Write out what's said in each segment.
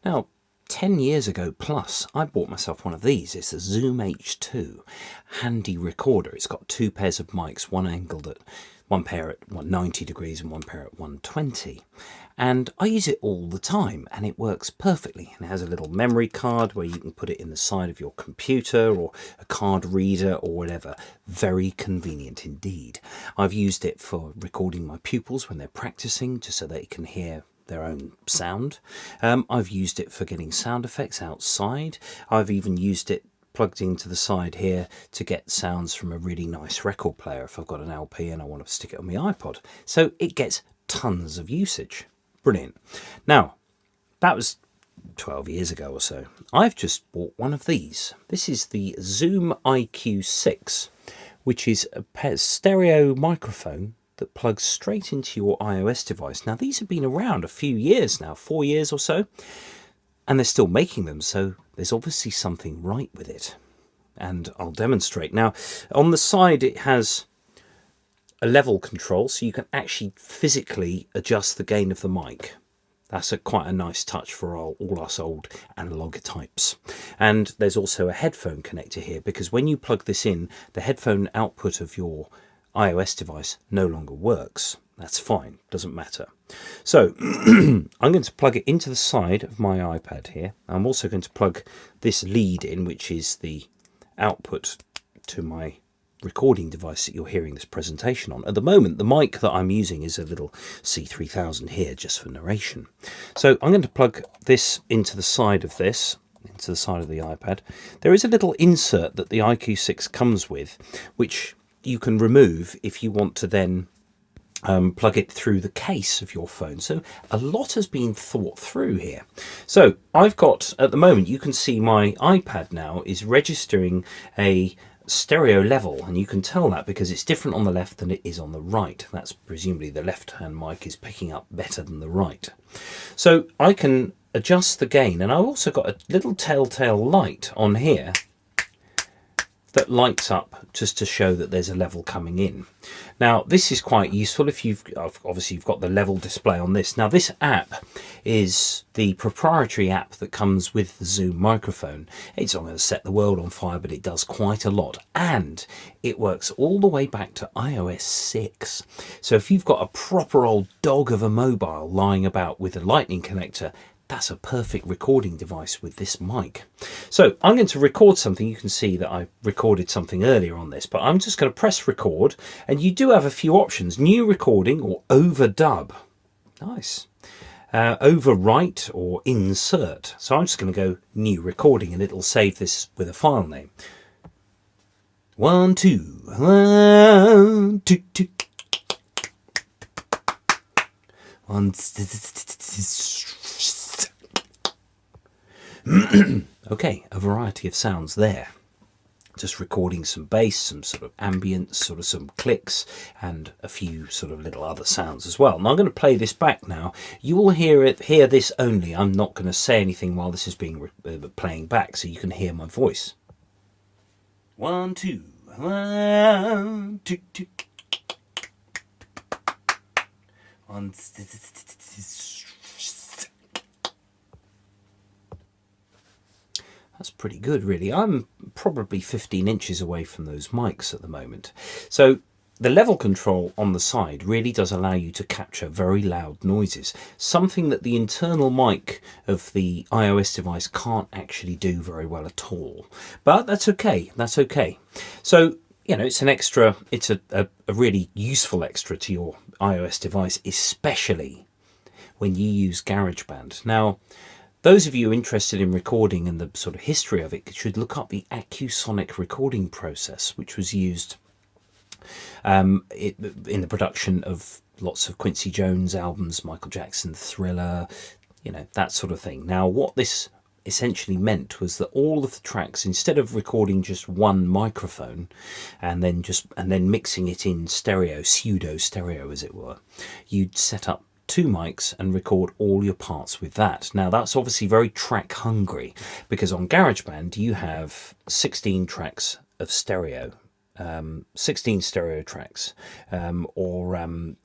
Now, 10 years ago plus, I bought myself one of these. It's a Zoom H2 handy recorder. It's got two pairs of mics, one pair at 190 degrees and one pair at 120. And I use it all the time and it works perfectly. And it has a little memory card where you can put it in the side of your computer or a card reader or whatever. Very convenient indeed. I've used it for recording my pupils when they're practicing, just so they can hear their own sound. I've used it for getting sound effects outside. I've even used it plugged into the side here to get sounds from a really nice record player if I've got an LP and I want to stick it on my iPod. So it gets tons of usage. Brilliant. Now, that was 12 years ago or so. I've just bought one of these. This is the Zoom iQ6, which is a stereo microphone that plugs straight into your iOS device. Now, these have been around a few years now, 4 years or so, and they're still making them, so there's obviously something right with it. And I'll demonstrate. Now, on the side, it has a level control, so you can actually physically adjust the gain of the mic. That's quite a nice touch for all us old analog types. And there's also a headphone connector here, because when you plug this in, the headphone output of your iOS device no longer works. That's fine, doesn't matter. So I'm going to plug it into the side of my iPad here. I'm also going to plug this lead in, which is the output to my recording device that you're hearing this presentation on. At the moment, the mic that I'm using is a little C3000 here, just for narration. So I'm going to plug this into the side of this, into the side of the iPad. There is a little insert that the iQ6 comes with, which you can remove if you want to then plug it through the case of your phone. So a lot has been thought through here. So I've got, at the moment, you can see my iPad now is registering a stereo level, and you can tell that because it's different on the left than it is on the right. That's presumably the left hand mic is picking up better than the right. So I can adjust the gain, and I've also got a little telltale light on here that lights up just to show that there's a level coming in. Now, this is quite useful if you've got the level display on this. Now, this app is the proprietary app that comes with the Zoom microphone. It's not going to set the world on fire, but it does quite a lot, and it works all the way back to iOS 6. So if you've got a proper old dog of a mobile lying about with a lightning connector, that's a perfect recording device with this mic. So I'm going to record something. You can see that I recorded something earlier on this, but I'm just going to press record, and you do have a few options: new recording or overdub. Nice. Overwrite or insert. So I'm just going to go new recording, and it'll save this with a file name. 1 2 1 2 2 1. Okay, a variety of sounds there. Just recording some bass, some sort of ambient, sort of some clicks, and a few sort of little other sounds as well. Now I'm going to play this back now. You will hear this only. I'm not going to say anything while this is being playing back, so you can hear my voice. 1 2 1 2 2 1. That's pretty good, really. I'm probably 15 inches away from those mics at the moment. So the level control on the side really does allow you to capture very loud noises, something that the internal mic of the iOS device can't actually do very well at all. But that's okay. That's okay. So, you know, it's an extra, it's a really useful extra to your iOS device, especially when you use GarageBand. Now, those of you interested in recording and the sort of history of it should look up the Acusonic Recording Process, which was used in the production of lots of Quincy Jones albums, Michael Jackson, Thriller, you know, that sort of thing. Now, what this essentially meant was that all of the tracks, instead of recording just one microphone and then mixing it in stereo, pseudo stereo as it were, you'd set up 2 mics and record all your parts with that. Now, that's obviously very track hungry, because on GarageBand you have 16 tracks of stereo 16 stereo tracks or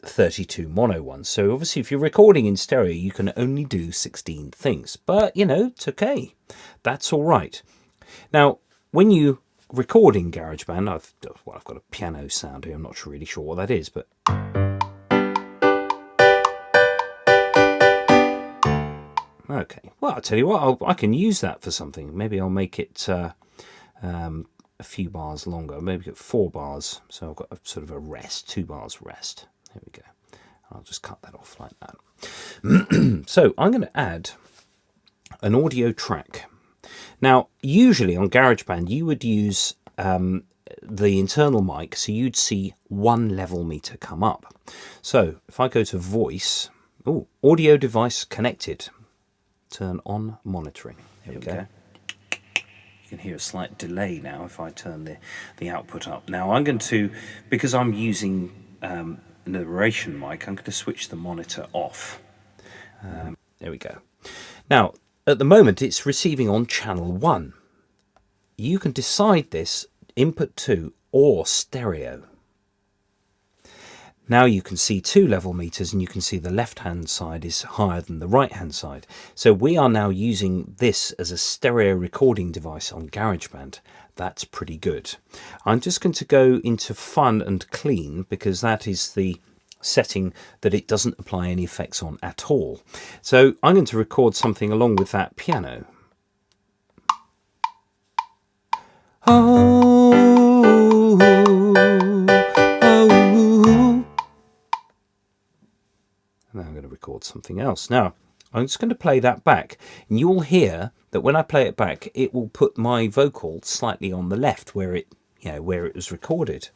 32 mono ones. So obviously if you're recording in stereo you can only do 16 things, but you know, it's okay, that's all right. Now when you record in GarageBand, I've got a piano sound here, I'm not really sure what that is, but okay, well I'll tell you what, I can use that for something. Maybe I'll make it a few bars longer, maybe get 4 bars, so I've got a sort of a rest, 2 bars rest. There we go. I'll just cut that off like that. So I'm going to add an audio track. Now usually on GarageBand you would use the internal mic, so you'd see 1 level meter come up. So if I go to voice, audio device connected, turn on monitoring, there we go. You can hear a slight delay now if I turn the output up. Now I'm going to, because I'm using a narration mic, I'm going to switch the monitor off. There we go. Now at the moment it's receiving on channel 1. You can decide this input 2 or stereo. Now you can see 2 level meters and you can see the left hand side is higher than the right hand side. So we are now using this as a stereo recording device on GarageBand. That's pretty good. I'm just going to go into fun and clean because that is the setting that it doesn't apply any effects on at all. So I'm going to record something along with that piano. Now I'm going to record something else. Now I'm just going to play that back, and you'll hear that when I play it back, it will put my vocal slightly on the left where it, where it was recorded.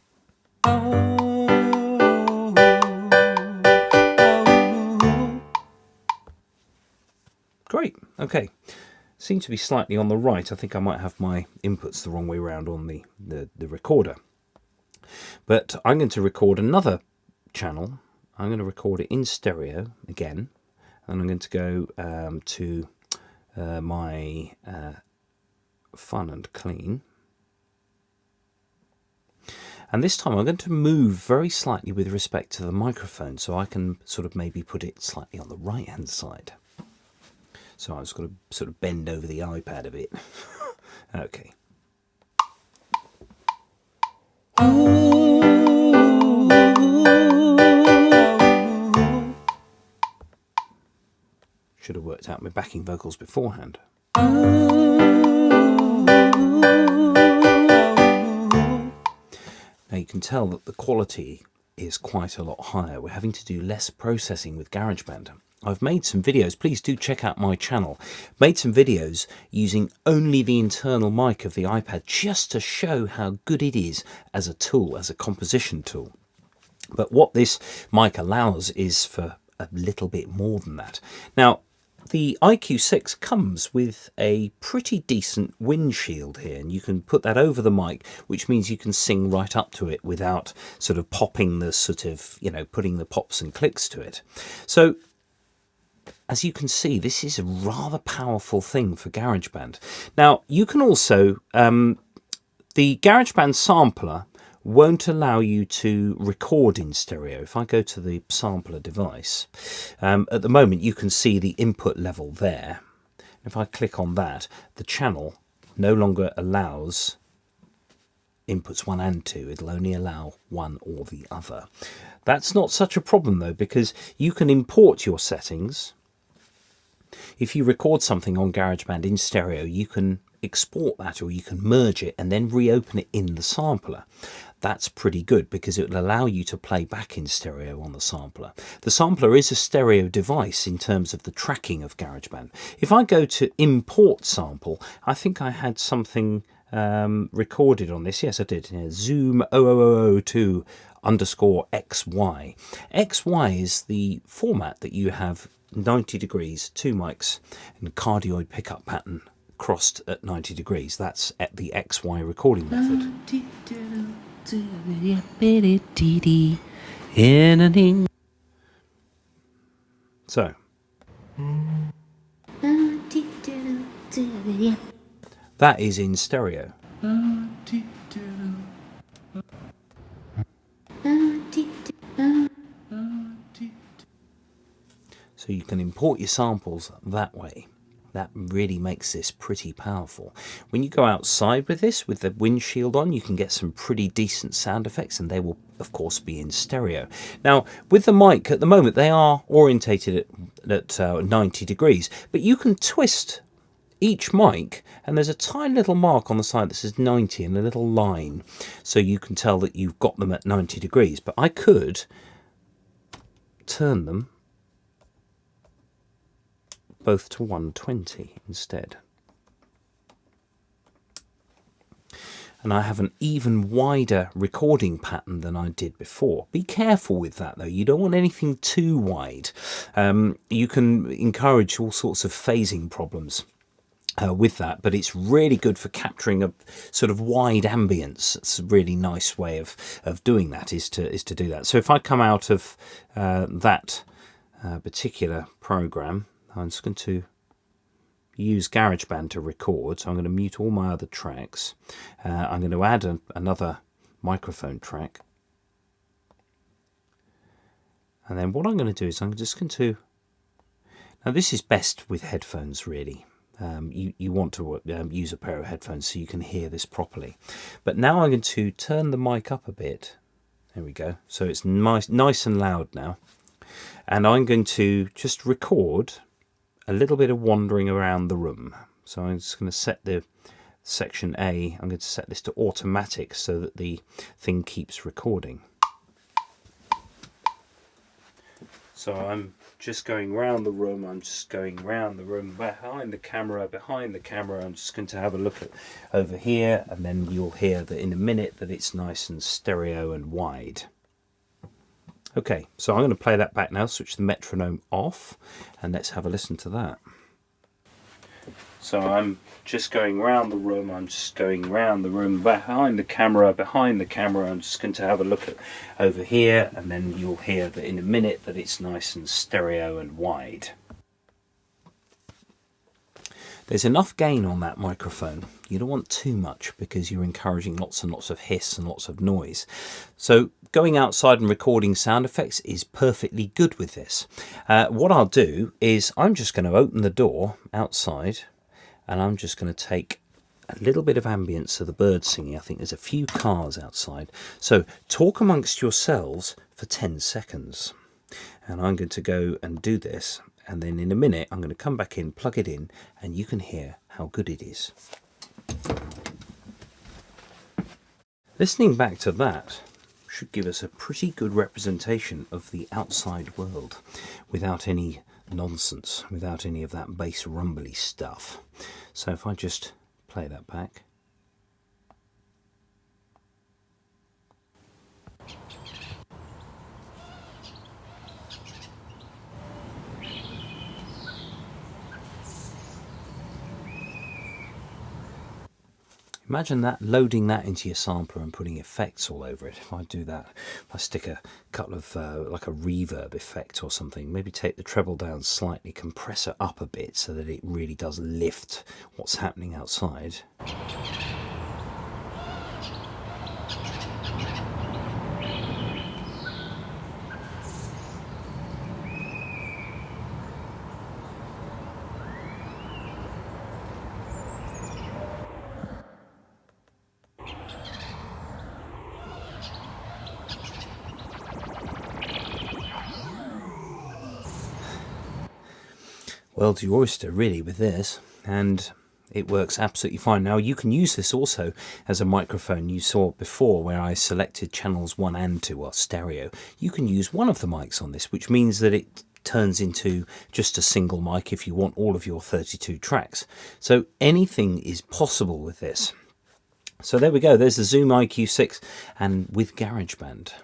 Great. Okay. Seems to be slightly on the right. I think I might have my inputs the wrong way around on the recorder. But I'm going to record another channel. I'm going to record it in stereo again, and I'm going to go to my fun and clean. And this time I'm going to move very slightly with respect to the microphone, so I can sort of maybe put it slightly on the right hand side. So I've just got to sort of bend over the iPad a bit. Okay. Should have worked out my backing vocals beforehand. Now you can tell that the quality is quite a lot higher. We're having to do less processing with GarageBand. I've made some videos, please do check out my channel. Made some videos using only the internal mic of the iPad just to show how good it is as a tool, as a composition tool. But what this mic allows is for a little bit more than that. Now, the iQ6 comes with a pretty decent windshield here, and you can put that over the mic, which means you can sing right up to it without sort of popping the sort of, putting the pops and clicks to it. So as you can see, this is a rather powerful thing for GarageBand. Now, you can also, the GarageBand sampler won't allow you to record in stereo. If I go to the sampler device, at the moment you can see the input level there. If I click on that, the channel no longer allows inputs 1 and 2. It'll only allow one or the other. That's not such a problem though, because you can import your settings. If you record something on GarageBand in stereo, you can export that, or you can merge it and then reopen it in the sampler. That's pretty good because it will allow you to play back in stereo on the sampler. The sampler is a stereo device in terms of the tracking of GarageBand. If I go to import sample, I think I had something recorded on this. Yes, I did. Zoom 00002 _XY. XY is the format that you have 90 degrees, 2 mics and cardioid pickup pattern crossed at 90 degrees. That's at the XY recording method. So that is in stereo. So you can import your samples that way. That really makes this pretty powerful. When you go outside with this, with the windshield on, you can get some pretty decent sound effects, and they will, of course, be in stereo. Now, with the mic, at the moment, they are orientated at 90 degrees, but you can twist each mic, and there's a tiny little mark on the side that says 90 and a little line, so you can tell that you've got them at 90 degrees. But I could turn them both to 120 instead. And I have an even wider recording pattern than I did before. Be careful with that though, you don't want anything too wide. You can encourage all sorts of phasing problems with that, but it's really good for capturing a sort of wide ambience. It's a really nice way of doing that, is to do that. So if I come out of that particular program, I'm just going to use GarageBand to record, so I'm going to mute all my other tracks. I'm going to add another microphone track. And then what I'm going to do is I'm just going to... Now this is best with headphones really. You want to use a pair of headphones so you can hear this properly. But now I'm going to turn the mic up a bit. There we go. So it's nice and loud now. And I'm going to just record a little bit of wandering around the room. So I'm just going to set the section A, I'm going to set this to automatic so that the thing keeps recording. So I'm just going round the room, I'm just going round the room, behind the camera, I'm just going to have a look at over here, and then you'll hear that in a minute that it's nice and stereo and wide. Okay, so I'm going to play that back now, switch the metronome off, and let's have a listen to that. So I'm just going round the room, I'm just going round the room, behind the camera, I'm just going to have a look at over here, and then you'll hear that in a minute that it's nice and stereo and wide. There's enough gain on that microphone. You don't want too much because you're encouraging lots and lots of hiss and lots of noise. So going outside and recording sound effects is perfectly good with this. What I'll do is I'm just going to open the door outside, and I'm just going to take a little bit of ambience of the birds singing. I think there's a few cars outside. So talk amongst yourselves for 10 seconds. And I'm going to go and do this. And then in a minute, I'm going to come back in, plug it in, and you can hear how good it is. Listening back to that should give us a pretty good representation of the outside world without any nonsense, without any of that bass rumbly stuff. So if I just play that back. Imagine that, loading that into your sampler and putting effects all over it. If I do that, if I stick a couple of, like a reverb effect or something, maybe take the treble down slightly, compress it up a bit so that it really does lift what's happening outside. World's your oyster really with this, and it works absolutely fine. Now you can use this also as a microphone. You saw it before where I selected channels 1 and 2 or stereo. You can use one of the mics on this, which means that it turns into just a single mic if you want all of your 32 tracks. So anything is possible with this. So there we go, there's the Zoom iQ6 and with GarageBand.